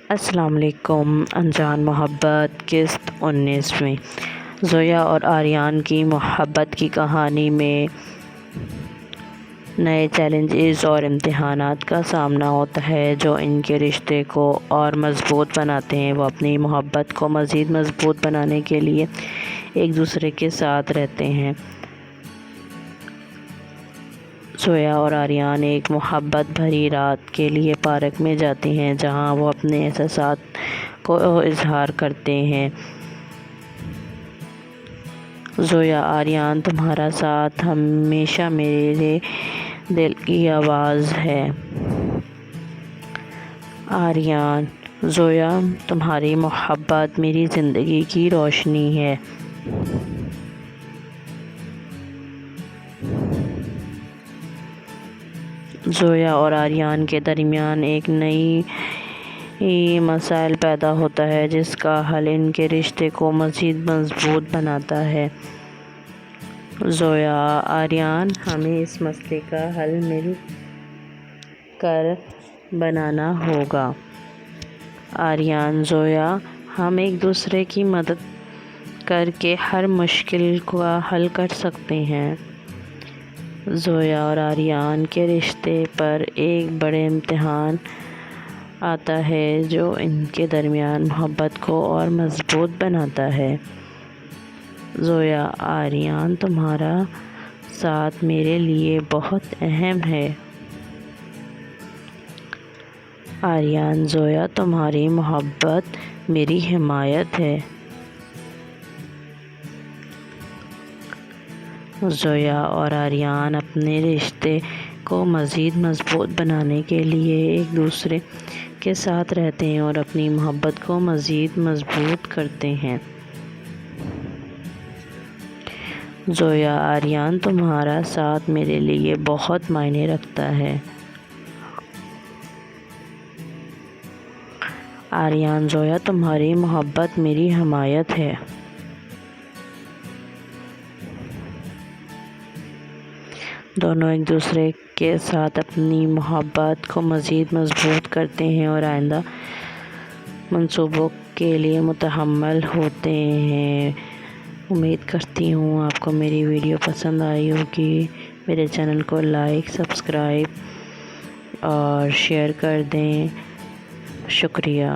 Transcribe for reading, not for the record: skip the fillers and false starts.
السلام علیکم۔ انجان محبت قسط 19 میں زویا اور آریان کی محبت کی کہانی میں نئے چیلنجز اور امتحانات کا سامنا ہوتا ہے جو ان کے رشتے کو اور مضبوط بناتے ہیں۔ وہ اپنی محبت کو مزید مضبوط بنانے کے لیے ایک دوسرے کے ساتھ رہتے ہیں۔ زویا اور آریان ایک محبت بھری رات کے لیے پارک میں جاتے ہیں جہاں وہ اپنے احساسات کو اظہار کرتے ہیں۔ زویا: آریان تمہارا ساتھ ہمیشہ میرے دل کی آواز ہے۔ آریان: زویا، تمہاری محبت میری زندگی کی روشنی ہے۔ زویا اور آریان کے درمیان ایک نئی مسائل پیدا ہوتا ہے جس کا حل ان کے رشتے کو مزید مضبوط بناتا ہے۔ زویا: آریان، ہمیں اس مسئلے کا حل مل کر بنانا ہوگا۔ آریان: زویا، ہم ایک دوسرے کی مدد کر کے ہر مشکل کا حل کر سکتے ہیں۔ زویا اور آریان کے رشتے پر ایک بڑا امتحان آتا ہے جو ان کے درمیان محبت کو اور مضبوط بناتا ہے۔ زویا: آریان تمہارا ساتھ میرے لیے بہت اہم ہے۔ آریان: زویا، تمہاری محبت میری حمایت ہے۔ زویا اور آریان اپنے رشتے کو مزید مضبوط بنانے کے لیے ایک دوسرے کے ساتھ رہتے ہیں اور اپنی محبت کو مزید مضبوط کرتے ہیں۔ زویا: آریان تمہارا ساتھ میرے لیے بہت معنی رکھتا ہے۔ آریان: زویا، تمہاری محبت میری حمایت ہے۔ دونوں ایک دوسرے کے ساتھ اپنی محبت کو مزید مضبوط کرتے ہیں اور آئندہ منصوبوں کے لیے متحمل ہوتے ہیں۔ امید کرتی ہوں آپ کو میری ویڈیو پسند آئی ہوگی۔ میرے چینل کو لائک، سبسکرائب اور شیئر کر دیں۔ شکریہ۔